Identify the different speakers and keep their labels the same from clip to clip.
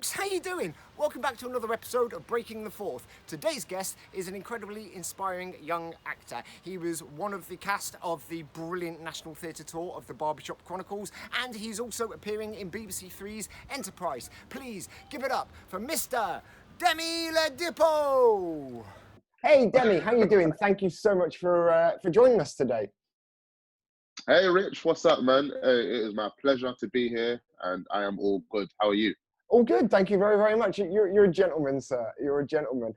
Speaker 1: folks, how you doing? Welcome back to another episode of Breaking the Fourth. Today's guest is an incredibly inspiring young actor. He was one of the cast of the brilliant National Theatre tour of the Barbershop Chronicles, and he's also appearing in BBC Three's Enterprise. Please give it up for Mr. Demmy Ladipo. Hey Demmy, how you doing? Thank you so much for joining us today.
Speaker 2: Hey Rich, what's up, man? It is my pleasure to be here, and I am all good. How are you?
Speaker 1: All good, thank you very, very much. You're a gentleman, sir. You're a gentleman.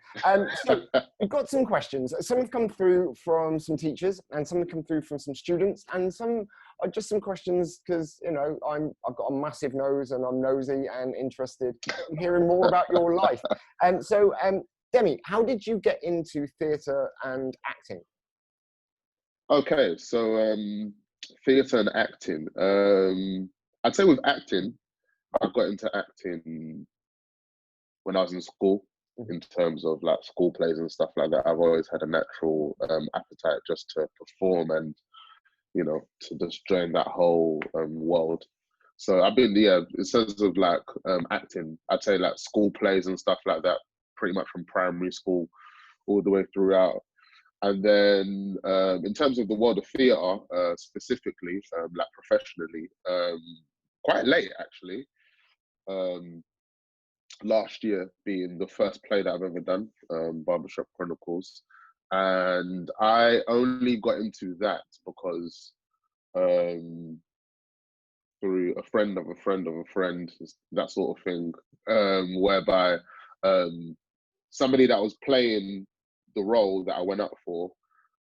Speaker 1: So we've got some questions. Some have come through from some teachers, and some have come through from some students, and some are just some questions because I've got a massive nose and I'm nosy and interested in hearing more about your life. So Demmy, how did you get into theatre and acting?
Speaker 2: Okay, so theatre and acting. I'd say with acting, I got into acting when I was in school, in terms of like school plays and stuff like that. I've always had a natural appetite just to perform and, to just join that whole world. So I've been, in terms of like acting, I'd say like school plays and stuff like that, pretty much from primary school all the way throughout. And then in terms of the world of theatre, specifically, like professionally, quite late actually. Last year being the first play that I've ever done, Barbershop Chronicles. And I only got into that because through a friend of a friend of a friend, that sort of thing, whereby somebody that was playing the role that I went up for,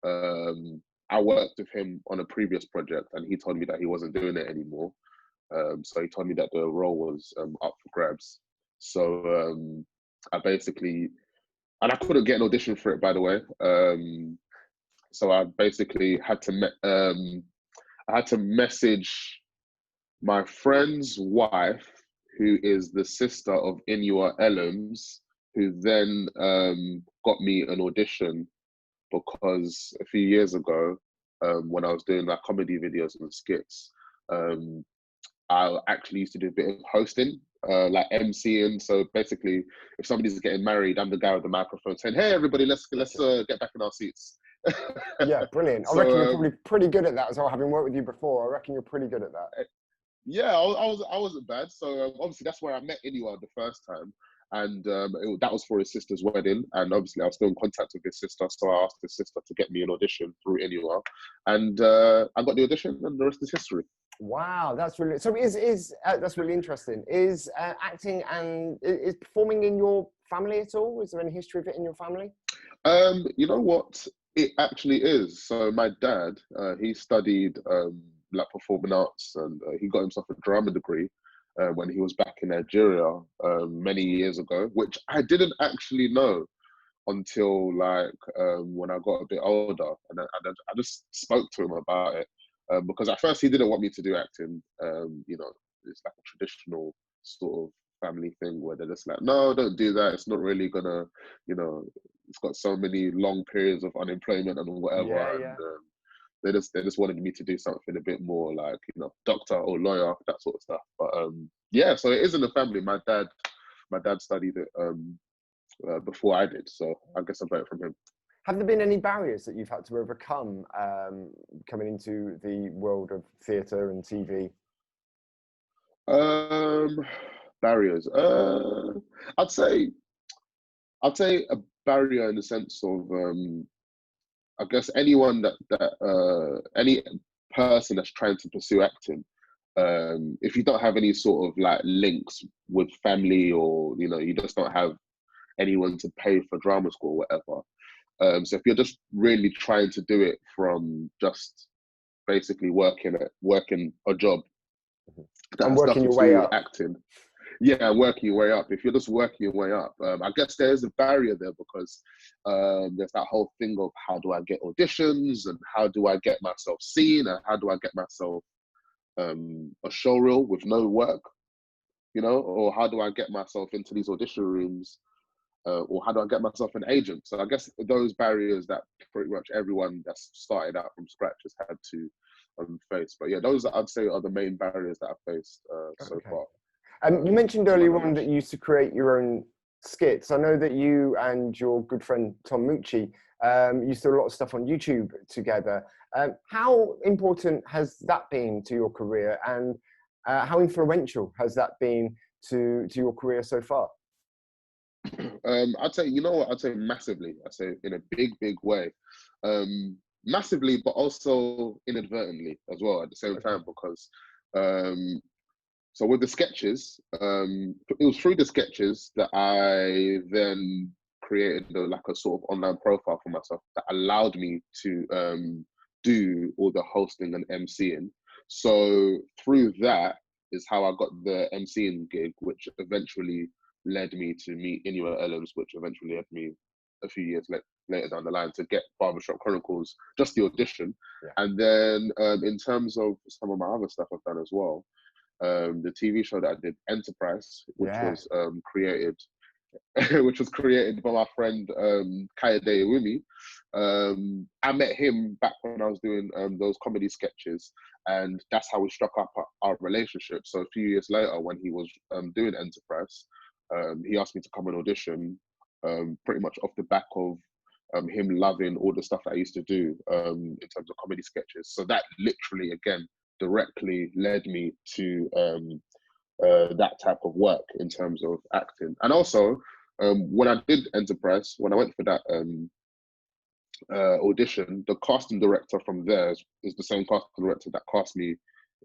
Speaker 2: I worked with him on a previous project and he told me that he wasn't doing it anymore. So he told me that the role was up for grabs. So I basically, and I couldn't get an audition for it, by the way. So I basically had to message my friend's wife, who is the sister of Inua Ellams, who then got me an audition because a few years ago, when I was doing like comedy videos and skits, I actually used to do a bit of hosting, like MCing. So basically, if somebody's getting married, I'm the guy with the microphone saying, "Hey, everybody, let's get back in our seats."
Speaker 1: Yeah, brilliant. I reckon you're probably pretty good at that as well. Having worked with you before, I reckon you're pretty good at that.
Speaker 2: Yeah, I wasn't bad. So obviously that's where I met Inua the first time, and that was for his sister's wedding. And obviously I was still in contact with his sister, so I asked his sister to get me an audition through Inua, and I got the audition, and the rest is history.
Speaker 1: Wow, that's really so. That's really interesting? Is acting and is performing in your family at all? Is there any history of it in your family?
Speaker 2: You know what? It actually is. So my dad, he studied like performing arts, and he got himself a drama degree when he was back in Nigeria many years ago, which I didn't actually know until like when I got a bit older, and I just spoke to him about it. Because at first he didn't want me to do acting. It's like a traditional sort of family thing where they're just like, no, don't do that. It's not really gonna, it's got so many long periods of unemployment and whatever.
Speaker 1: Yeah.
Speaker 2: And they just wanted me to do something a bit more like, doctor or lawyer, that sort of stuff. But yeah, so it is in the family. My dad studied it before I did, so I guess I learned from him.
Speaker 1: Have there been any barriers that you've had to overcome coming into the world of theatre and TV?
Speaker 2: Barriers. I'd say a barrier in the sense of I guess anyone any person that's trying to pursue acting, if you don't have any sort of like links with family, or you just don't have anyone to pay for drama school or whatever. So if you're just really trying to do it from just basically working a job,
Speaker 1: and working your way up,
Speaker 2: acting, yeah, working your way up. If you're just working your way up, I guess there is a barrier there because there's that whole thing of how do I get auditions and how do I get myself seen and how do I get myself a show reel with no work, or how do I get myself into these audition rooms. Or how do I get myself an agent? So I guess those barriers that pretty much everyone that's started out from scratch has had to face. But yeah, those I'd say are the main barriers that I've faced so far.
Speaker 1: You mentioned
Speaker 2: to my
Speaker 1: earlier on that
Speaker 2: knowledge.
Speaker 1: you used to create your own skits. I know that you and your good friend Tom Mucci used to do a lot of stuff on YouTube together. How important has that been to your career, and how influential has that been to your career so far?
Speaker 2: I'd say, you know what, I'd say massively. I'd say in a big way. Massively, but also inadvertently as well at the same time, because um, so with the sketches, it was through the sketches that I then created like a sort of online profile for myself that allowed me to do all the hosting and MCing. So through that is how I got the MCing gig, which eventually led me to meet Inua Ellams, which eventually led me a few years later down the line to get Barbershop Chronicles, just the audition.
Speaker 1: Yeah.
Speaker 2: And then in terms of some of my other stuff I've done as well, the TV show that I did, Enterprise, which was created, which was created by my friend Kayode Wumi. I met him back when I was doing those comedy sketches, and that's how we struck up our relationship. So a few years later, when he was doing Enterprise, he asked me to come and audition, pretty much off the back of him loving all the stuff that I used to do in terms of comedy sketches. So that literally, again, directly led me to that type of work in terms of acting. And also, when I did Enterprise, when I went for that audition, the casting director from there is the same casting director that cast me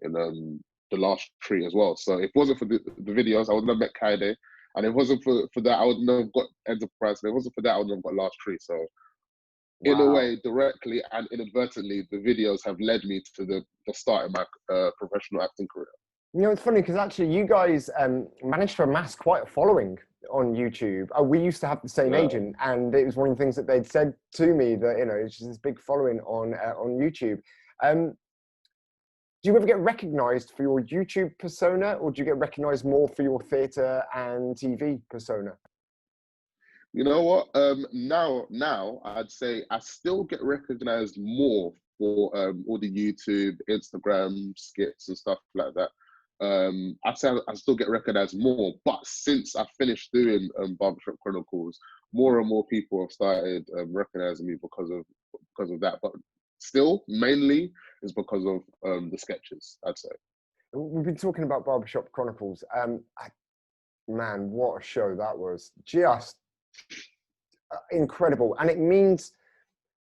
Speaker 2: in The Last Tree as well. So if it wasn't for the videos, I wouldn't have met Kaide. And if it wasn't for that, I wouldn't have got Enterprise. And if it wasn't for that, I wouldn't have got Last Tree. So in a way, directly and inadvertently, the videos have led me to the start of my professional acting career.
Speaker 1: You know, it's funny because actually you guys managed to amass quite a following on YouTube. We used to have the same agent, and it was one of the things that they'd said to me that, you know, it's just this big following on YouTube. Do you ever get recognised for your YouTube persona, or do you get recognised more for your theatre and TV persona?
Speaker 2: You know what? Now I'd say I still get recognised more for all the YouTube, Instagram skits and stuff like that. I'd say I still get recognised more, but since I finished doing Barbershop Chronicles, more and more people have started recognising me because of that. But still, mainly is because of the sketches, I'd say.
Speaker 1: We've been talking about Barbershop Chronicles. Man, what a show that was! Just incredible, and it means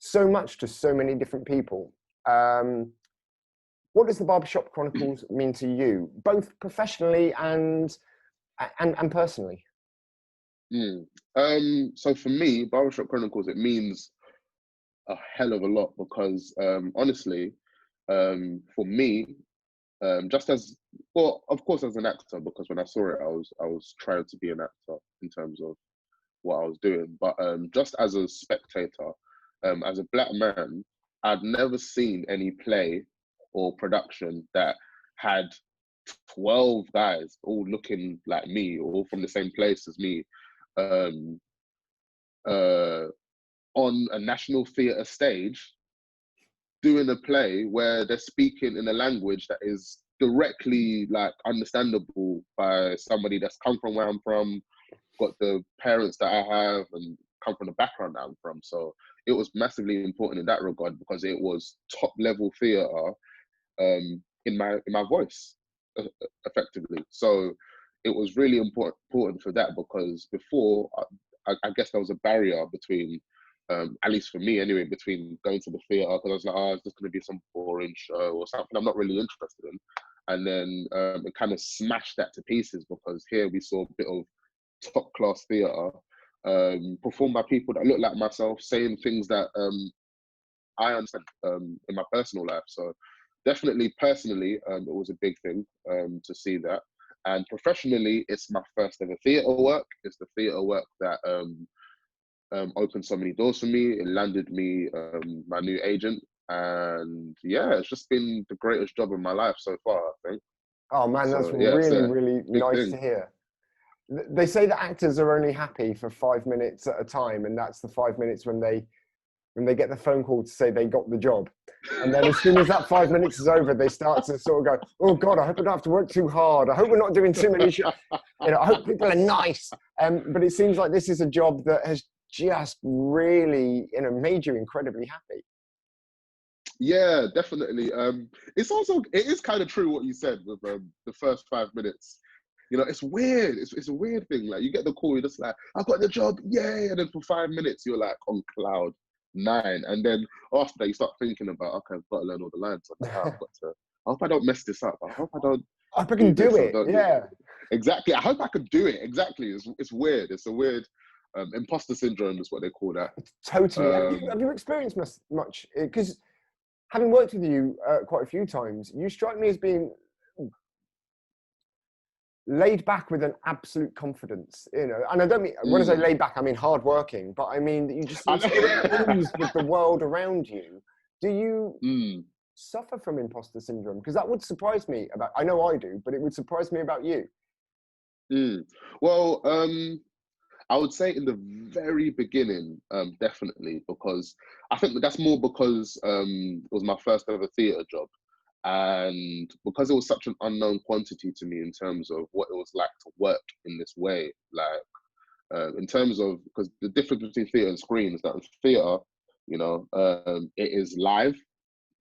Speaker 1: so much to so many different people. What does the Barbershop Chronicles mean to you, both professionally and personally?
Speaker 2: So for me, Barbershop Chronicles, it means a hell of a lot because honestly, for me, just as well, of course, as an actor, because when I saw it, I was trying to be an actor in terms of what I was doing. But just as a spectator, as a black man, I'd never seen any play or production that had 12 guys all looking like me, all from the same place as me, on a national theatre stage, doing a play where they're speaking in a language that is directly like understandable by somebody that's come from where I'm from, got the parents that I have, and come from the background that I'm from. So it was massively important in that regard because it was top level theatre in my voice, effectively. So it was really important for that because before, I guess there was a barrier between, at least for me anyway, between going to the theatre because I was like, oh, it's just going to be some boring show or something I'm not really interested in. And then it kind of smashed that to pieces because here we saw a bit of top class theatre performed by people that look like myself, saying things that I understand in my personal life. So definitely personally, it was a big thing to see that. And professionally, it's my first ever theatre work. It's the theatre work that opened so many doors for me. It landed me my new agent. And yeah, it's just been the greatest job of my life so far, I think.
Speaker 1: Oh man, that's
Speaker 2: So, yeah,
Speaker 1: really nice to hear. They say that actors are only happy for 5 minutes at a time, and that's the 5 minutes when they when they get the phone call to say they got the job. And then as soon as that 5 minutes is over, they start to sort of go, oh God, I hope I don't have to work too hard. I hope we're not doing too many I hope people are nice. But it seems like this is a job that has just really, made you incredibly happy.
Speaker 2: Yeah, definitely. It is kind of true what you said with the first 5 minutes. It's weird. It's a weird thing. Like, you get the call, you're just like, I got the job, yay! And then for 5 minutes, you're like on cloud 9. And then after that, you start thinking about, okay, I've got to learn all the lines. I hope I don't mess this up. I hope I
Speaker 1: can do it. Yeah.
Speaker 2: Exactly. I hope I can do it. Exactly. It's weird. It's a weird imposter syndrome is what they call that.
Speaker 1: Totally. Have you experienced much? Because having worked with you quite a few times, you strike me as being laid back with an absolute confidence, and I don't mean, when I say laid back, I mean hardworking, but I mean that you just seem to ooze with the world around you. Do you suffer from imposter syndrome? Because that would surprise me I know I do, but it would surprise me about you.
Speaker 2: Well, I would say in the very beginning, definitely, because I think that's more because it was my first ever theatre job. And because it was such an unknown quantity to me in terms of what it was like to work in this way, like in terms of, because the difference between theatre and screen is that in theatre, it is live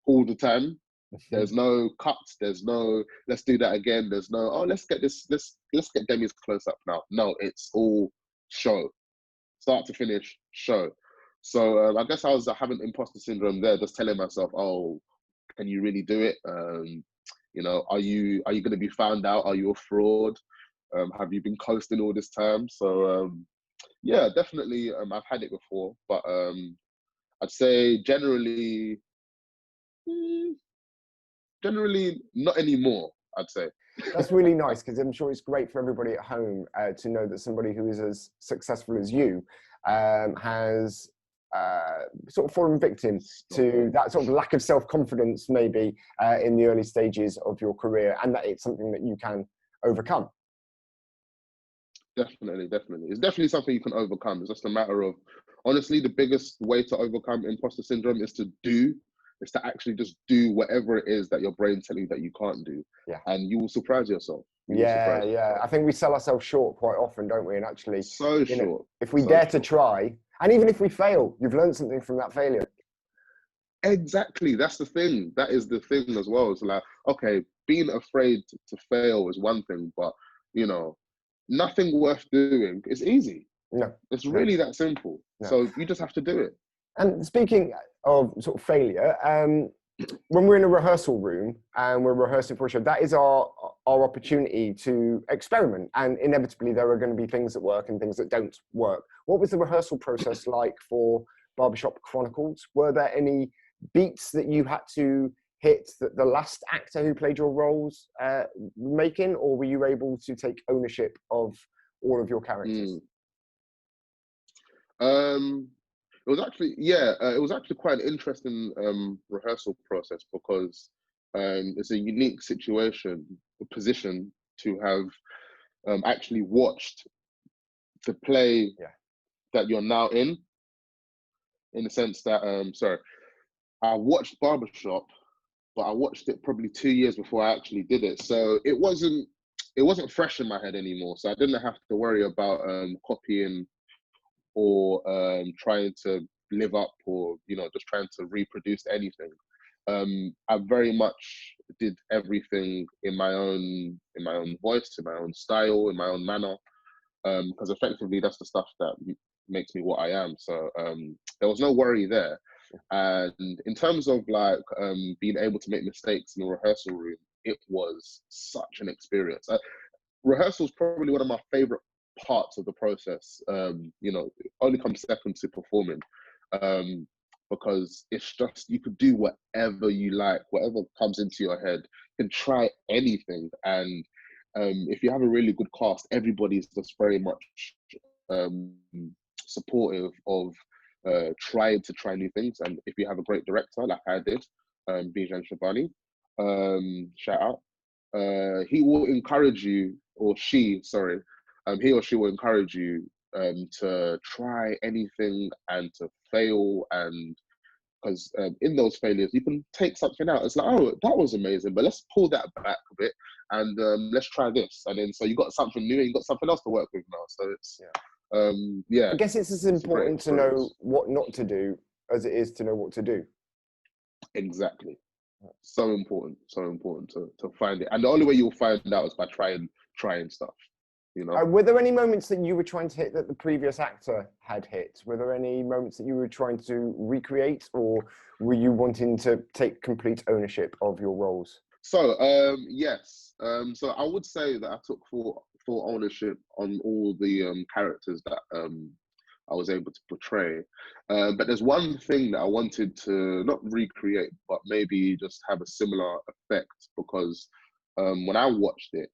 Speaker 2: all the time. There's no cuts. There's no let's do that again. There's no let's get Demi's close up now. No, it's all show, start to finish show. So I guess I was having imposter syndrome there, just telling myself, oh, can you really do it? Are you going to be found out? Are you a fraud? Have you been coasting all this time? So yeah, definitely I've had it before, but I'd say generally not anymore, I'd say.
Speaker 1: That's really nice, because I'm sure it's great for everybody at home to know that somebody who is as successful as you has sort of fallen victim to that sort of lack of self-confidence maybe in the early stages of your career, and that it's something that you can overcome.
Speaker 2: Definitely. It's definitely something you can overcome. It's just a matter of, honestly, the biggest way to overcome imposter syndrome is to actually just do whatever it is that your brain's telling you that you can't do.
Speaker 1: Yeah.
Speaker 2: And you will surprise yourself.
Speaker 1: Yeah. I think we sell ourselves short quite often, don't we? And actually,
Speaker 2: short.
Speaker 1: If we dare to try, and even if we fail, you've learned something from that failure.
Speaker 2: Exactly. That's the thing. That is the thing as well. It's like, okay, being afraid to fail is one thing, but, nothing worth doing is easy.
Speaker 1: No.
Speaker 2: It's really that simple. No. So you just have to do it.
Speaker 1: And speaking of sort of failure, when we're in a rehearsal room and we're rehearsing for a show, that is our opportunity to experiment. And inevitably, there are going to be things that work and things that don't work. What was the rehearsal process like for Barbershop Chronicles? Were there any beats that you had to hit that the last actor who played your roles making, or were you able to take ownership of all of your characters?
Speaker 2: It was actually quite an interesting rehearsal process, because it's a unique position to have actually watched the play that you're now in the sense that, I watched Barbershop, but I watched it probably 2 years before I actually did it. So it wasn't fresh in my head anymore. So I didn't have to worry about copying or trying to live up, or just trying to reproduce anything. I very much did everything in my own voice, in my own style, in my own manner, because effectively that's the stuff that makes me what I am. So there was no worry there. And in terms of like being able to make mistakes in the rehearsal room, it was such an experience. Rehearsal is probably one of my favorite parts of the process. Only comes second to performing, because it's just, you could do whatever you like, whatever comes into your head. You can try anything, and if you have a really good cast, everybody's just very much supportive of trying to try new things. And if you have a great director like I did, Bijan Shabani, shout out, he will encourage you, or she, sorry, he or she will encourage you to try anything and to fail and because in those failures you can take something out. It's like, oh, that was amazing, but let's pull that back a bit and let's try this. And then so you got something new and you got something else to work with now. So it's yeah.
Speaker 1: I guess it's as important to know what not to do as it is to know what to do.
Speaker 2: Exactly. So important to find it. And the only way you'll find out is by trying stuff, you know.
Speaker 1: Were there any moments that you were trying to hit that the previous actor had hit? Were there any moments that you were trying to recreate, or were you wanting to take complete ownership of your roles?
Speaker 2: So yes. So I would say that I took full ownership on all the characters that I was able to portray. But there's one thing that I wanted to not recreate, but maybe just have a similar effect, because when I watched it,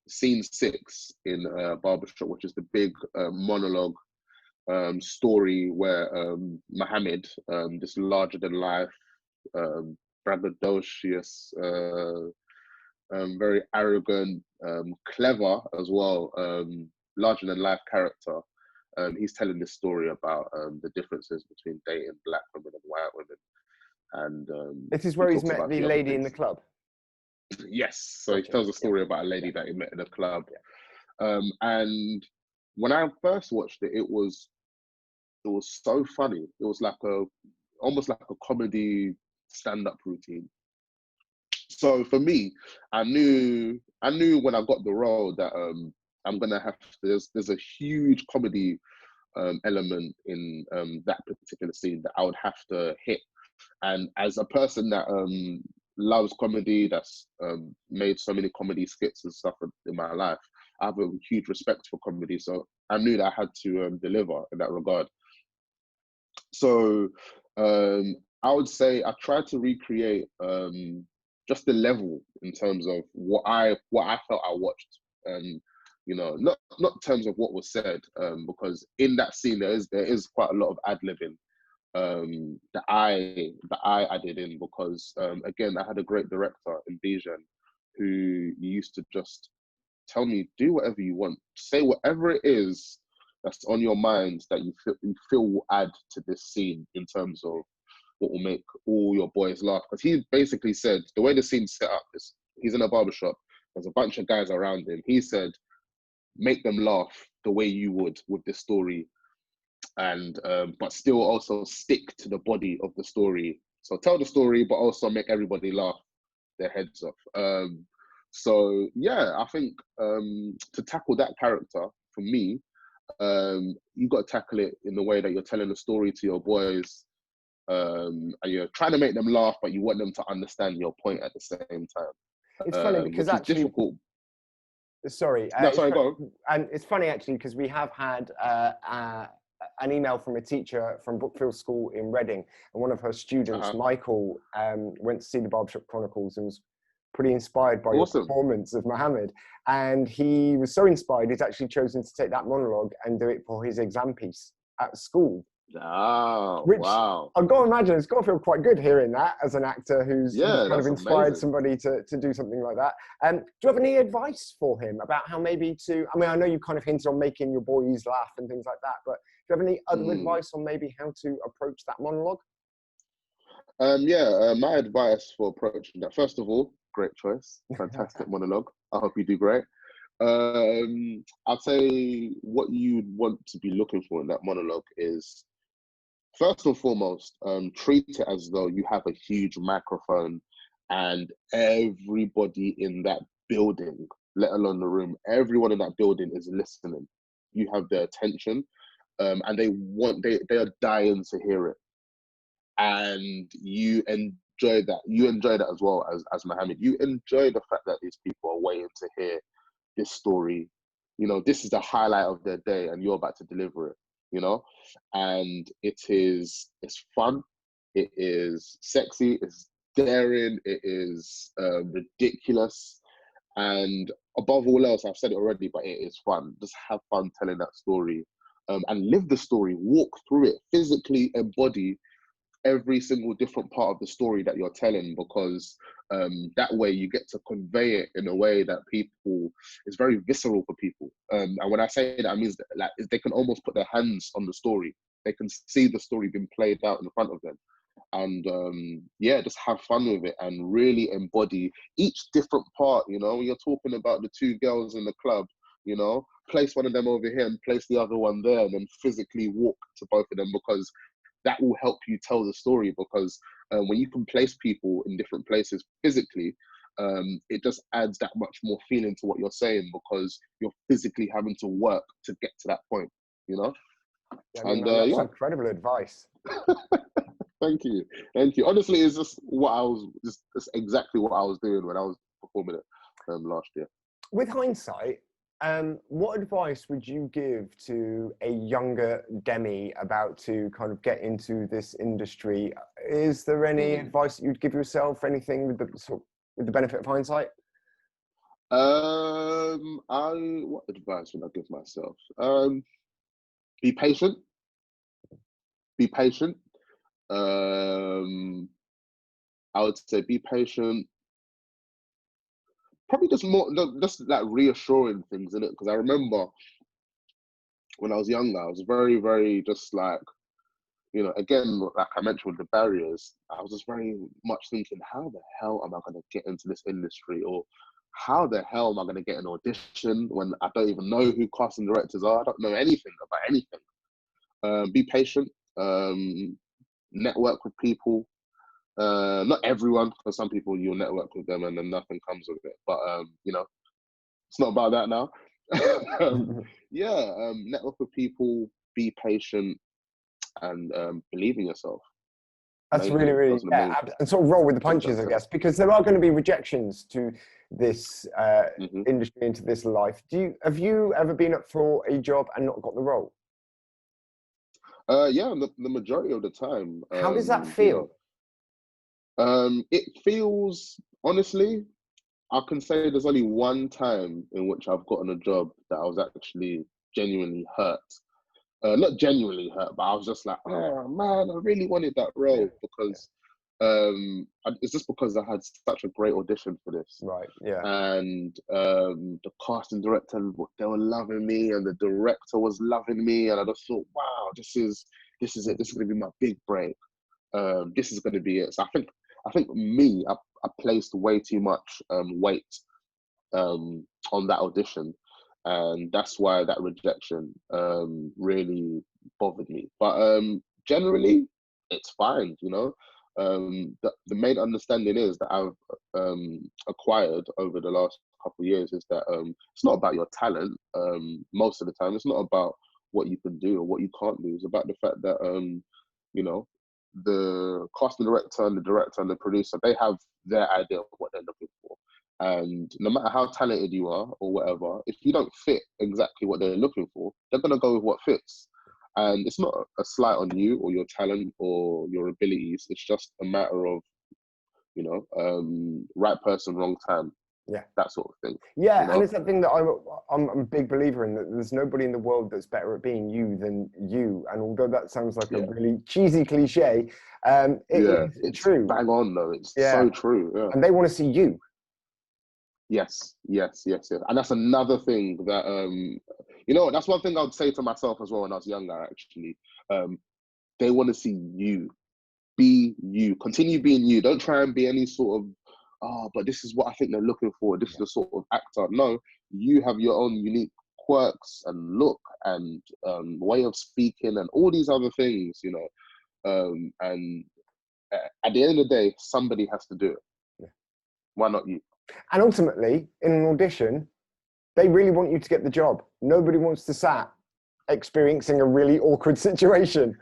Speaker 2: scene 6 in Barbershop, which is the big monologue story where Mohammed, this larger than life, braggadocious, very arrogant, clever as well, larger than life character. He's telling this story about the differences between dating black women and white women. And
Speaker 1: this is where he's met the lady in the club.
Speaker 2: Yes, so he tells a story about a lady that he met in a club. And when I first watched it, it was so funny. It was like almost like a comedy stand-up routine. So for me, I knew when I got the role that I'm gonna have to, there's a huge comedy element in that particular scene that I would have to hit. And as a person that loves comedy, that's made so many comedy skits and stuff in my life, I have a huge respect for comedy. So I knew that I had to deliver in that regard. So I would say I tried to recreate just the level in terms of what I felt I watched. You know, not in terms of what was said, because in that scene there is quite a lot of ad-libbing that I added in, because again, I had a great director in Bijan who used to just tell me, do whatever you want, say whatever it is that's on your mind that you feel will add to this scene in terms of what will make all your boys laugh. Because he basically said, the way the scene's set up is, he's in a barbershop, there's a bunch of guys around him. He said, make them laugh the way you would with this story, and but still also stick to the body of the story. So tell the story, but also make everybody laugh their heads off. So yeah, I think to tackle that character, for me, you got to tackle it in the way that you're telling the story to your boys, and you're trying to make them laugh, but you want them to understand your point at the same time.
Speaker 1: It's funny because actually,
Speaker 2: difficult.
Speaker 1: Sorry,
Speaker 2: no, sorry, go on.
Speaker 1: And it's funny actually because we have had an email from a teacher from Brookfield School in Reading, and one of her students, Michael, went to see the Barbershop Chronicles and was pretty inspired by your performance of Mohammed. And he was so inspired, he's actually chosen to take that monologue and do it for his exam piece at school.
Speaker 2: Oh,
Speaker 1: which,
Speaker 2: wow.
Speaker 1: I've got to imagine, it's got to feel quite good hearing that as an actor who's kind of inspired somebody to do something like that. Do you have any advice for him about how maybe to, I mean, I know you kind of hinted on making your boys laugh and things like that, but do you have any other advice on maybe how to approach that monologue?
Speaker 2: My advice for approaching that, first of all, great choice, fantastic monologue. I hope you do great. I'd say what you'd want to be looking for in that monologue is, first and foremost, treat it as though you have a huge microphone and everybody in that building, let alone the room, everyone in that building is listening. You have their attention, and they are dying to hear it. And you enjoy that. You enjoy that as well as Mohammed. You enjoy the fact that these people are waiting to hear this story. You know, this is the highlight of their day and you're about to deliver it, you know? And it's fun, it is sexy, it's daring, it is ridiculous. And above all else, I've said it already, but it is fun. Just have fun telling that story, and live the story, walk through it, physically embody every single different part of the story that you're telling, because that way you get to convey it in a way that it's very visceral for people. And when I say that, I mean that they can almost put their hands on the story. They can see the story being played out in front of them. and yeah, just have fun with it and really embody each different part. You know, when you're talking about the two girls in the club, you know, place one of them over here and place the other one there, and then physically walk to both of them, because that will help you tell the story. Because when you can place people in different places physically, it just adds that much more feeling to what you're saying, because you're physically having to work to get to that point, you know?
Speaker 1: Yeah, I mean,
Speaker 2: And
Speaker 1: man, that's
Speaker 2: yeah,
Speaker 1: incredible advice.
Speaker 2: thank you. Thank you. Honestly, it's just what I was, just exactly what I was doing when I was performing it last year.
Speaker 1: With hindsight, what advice would you give to a younger Demmy about to kind of get into this industry? Is there any advice that you'd give yourself? Anything with the benefit of hindsight?
Speaker 2: What advice would I give myself? Be patient. Be patient. I would say be patient. Probably just more, just like reassuring things in it. Because I remember when I was younger, I was very, very just like, you know, again, like I mentioned with the barriers, I was just very much thinking, how the hell am I going to get into this industry? Or how the hell am I going to get an audition when I don't even know who casting directors are? I don't know anything about anything. Be patient, network with people. Not everyone, because some people you'll network with them and then nothing comes of it. But, you know, it's not about that now. Yeah, network with people, be patient, and believe in yourself.
Speaker 1: That's
Speaker 2: Mainly,
Speaker 1: really,
Speaker 2: those are the main
Speaker 1: and sort of roll with the
Speaker 2: things I'd
Speaker 1: punches, I
Speaker 2: say.
Speaker 1: guess, because there are going to be rejections to this
Speaker 2: Mhm.
Speaker 1: industry, into this life. Have you ever been up for a job and not got the role?
Speaker 2: Yeah, the majority of the time,
Speaker 1: How does that
Speaker 2: you
Speaker 1: feel?
Speaker 2: know, it feels, honestly, I can say there's only one time in which I've gotten a job that I was actually genuinely hurt. Not genuinely hurt, but I was just like, oh man, I really wanted that
Speaker 1: Yeah,
Speaker 2: role, because it's just because I had such a great audition for this.
Speaker 1: right. Yeah.
Speaker 2: And the casting director, they were loving me, and the director was loving me, and I just thought, wow, this is it. This is going to be my big break. This is going to be it. So I think I placed way too much weight on that audition, and that's why that rejection really bothered me. But generally, it's fine. You know, the main understanding is that I've acquired over the last couple of years is that it's not about your talent. Most of the time, it's not about what you can do or what you can't do. It's about the fact that you know, the casting director and the director and the producer, they have their idea of what they're looking for. And no matter how talented you are or whatever, if you don't fit exactly what they're looking for, they're going to go with what fits. And it's not a slight on you or your talent or your abilities. It's just a matter of, you know, right person, wrong time,
Speaker 1: Yeah.
Speaker 2: that sort of thing.
Speaker 1: Yeah,
Speaker 2: You
Speaker 1: and
Speaker 2: know?
Speaker 1: it's that thing that I'm a big believer in, that there's nobody in the world that's better at being you than you. And although that sounds like a
Speaker 2: Yeah.
Speaker 1: really cheesy cliche, it
Speaker 2: Yeah.
Speaker 1: is
Speaker 2: It's
Speaker 1: true.
Speaker 2: bang on though. It's
Speaker 1: Yeah,
Speaker 2: so true. Yeah.
Speaker 1: and they want to see you.
Speaker 2: Yes, yes, yes, yes. And that's another thing that you know, that's one thing I would say to myself as well when I was younger, actually. They want to see you. Be you. Continue being you. Don't try and be any sort of, oh, but this is what I think they're looking for. This is the sort of actor. No, you have your own unique quirks and look and way of speaking and all these other things, you know. And at the end of the day, somebody has to do it.
Speaker 1: Yeah.
Speaker 2: Why not you?
Speaker 1: And ultimately, in an audition, they really want you to get the job. Nobody wants to sat experiencing a really awkward situation.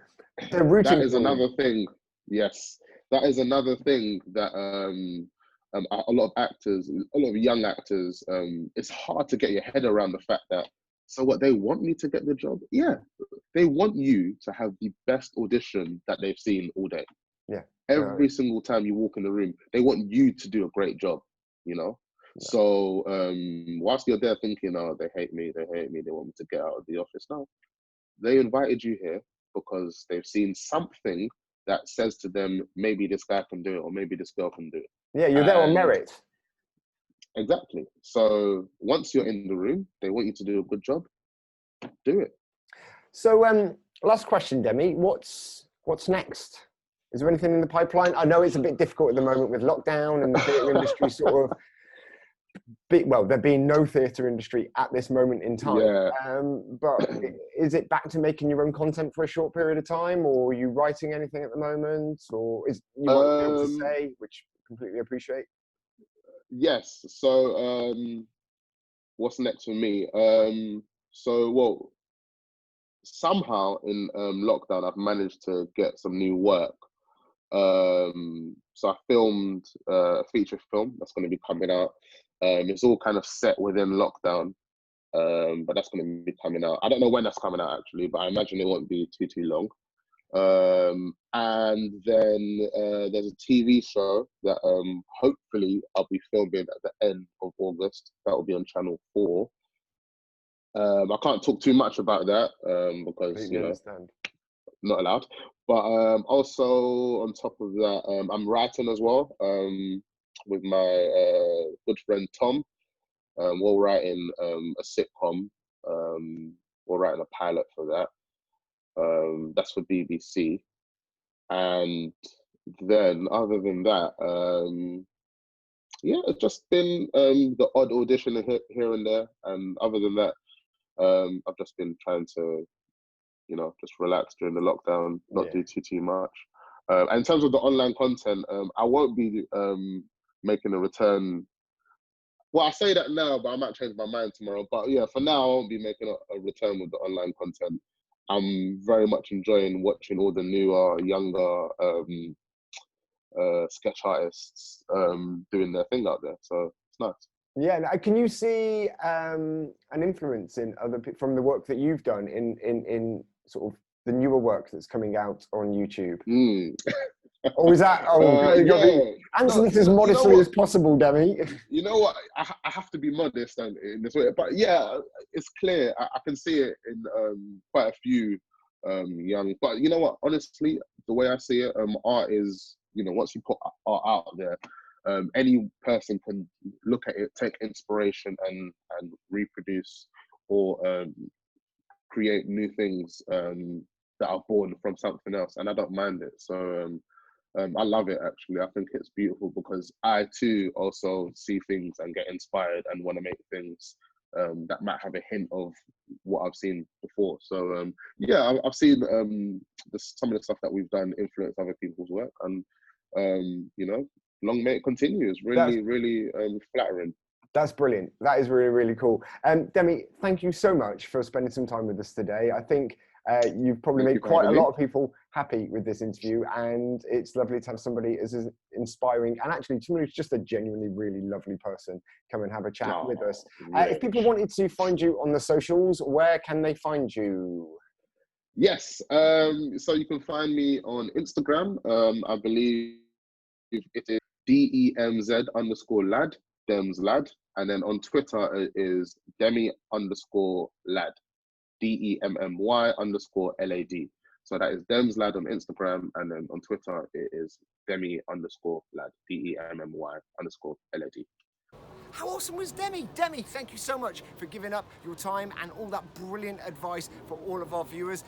Speaker 1: They're
Speaker 2: That
Speaker 1: rooting
Speaker 2: is
Speaker 1: for you.
Speaker 2: another thing. Yes, that is another thing that a lot of actors, a lot of young actors, it's hard to get your head around the fact that, so what, they want me to get the job? Yeah, they want you to have the best audition that they've seen all day.
Speaker 1: Yeah.
Speaker 2: Every single time you walk in the room, they want you to do a great job, you know?
Speaker 1: No.
Speaker 2: So whilst you're there thinking, oh, they hate me, they want me to get out of the office. No, they invited you here because they've seen something that says to them, maybe this guy can do it, or maybe this girl can do it.
Speaker 1: Yeah, you're there on
Speaker 2: And
Speaker 1: merit.
Speaker 2: exactly. So once you're in the room, they want you to do a good job. Do it.
Speaker 1: So, last question, Demi. What's next? Is there anything in the pipeline? I know it's a bit difficult at the moment with lockdown and the theatre industry sort of. Well, there being no theatre industry at this moment in time.
Speaker 2: Yeah.
Speaker 1: But is it back to making your own content for a short period of time, or are you writing anything at the moment, or is you won't be able to say, which I completely appreciate?
Speaker 2: Yes. So, what's next for me? Well, somehow in lockdown, I've managed to get some new work. So I filmed a feature film that's going to be coming out. It's all kind of set within lockdown, but that's going to be coming out. I don't know when that's coming out actually, but I imagine it won't be too long. And then there's a TV show that hopefully I'll be filming at the end of August. That will be on Channel 4. I can't talk too much about that because not allowed. But also on top of that, I'm writing as well with my good friend Tom. We're writing a sitcom. We're writing a pilot for that. That's for BBC. And then other than that, it's just been the odd audition here and there. And other than that, I've just been trying to, just relax during the lockdown, not do too much. And in terms of the online content, I won't be making a return. Well, I say that now, but I might change my mind tomorrow. But yeah, for now, I won't be making a return with the online content. I'm very much enjoying watching all the newer, younger sketch artists doing their thing out there. So it's nice.
Speaker 1: Yeah, now, can you see an influence in from the work that you've done in sort of the newer work that's coming out on YouTube? Or is that? Answer this as modestly as possible, Demmy.
Speaker 2: You know what? I have to be modest in this way, but yeah, it's clear. I can see it in quite a few young. But you know what? Honestly, the way I see it, art is, once you put art out there, any person can look at it, take inspiration, and reproduce or create new things that are born from something else, and I don't mind it. So I love it actually. I think it's beautiful because I too also see things and get inspired and want to make things that might have a hint of what I've seen before. So I've seen some of the stuff that we've done influence other people's work, and long may it continue. It's really flattering.
Speaker 1: That's brilliant. That is really, really cool. Demmy, thank you so much for spending some time with us today. I think you've probably made quite a lot of people happy with this interview, and it's lovely to have somebody as inspiring and actually somebody who's just a genuinely really lovely person come and have a chat with us. If people wanted to find you on the socials, where can they find you?
Speaker 2: Yes, so you can find me on Instagram. I believe it is DEMZ_lad, Dems lad, and then on Twitter it is Demmy_lad. DEMMY_LAD. So that is Dems lad on Instagram, and then on Twitter it is Demmy_lad, DEMMY_LAD.
Speaker 1: How awesome was Demmy? Demmy, thank you so much for giving up your time and all that brilliant advice for all of our viewers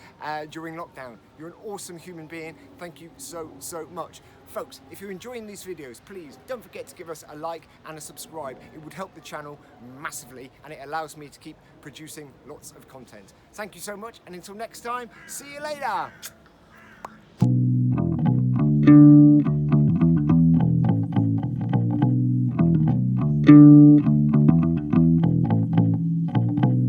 Speaker 1: during lockdown. You're an awesome human being. Thank you so much. Folks, if you're enjoying these videos, please don't forget to give us a like and a subscribe. It would help the channel massively, and it allows me to keep producing lots of content. Thank you so much, and until next time, see you later.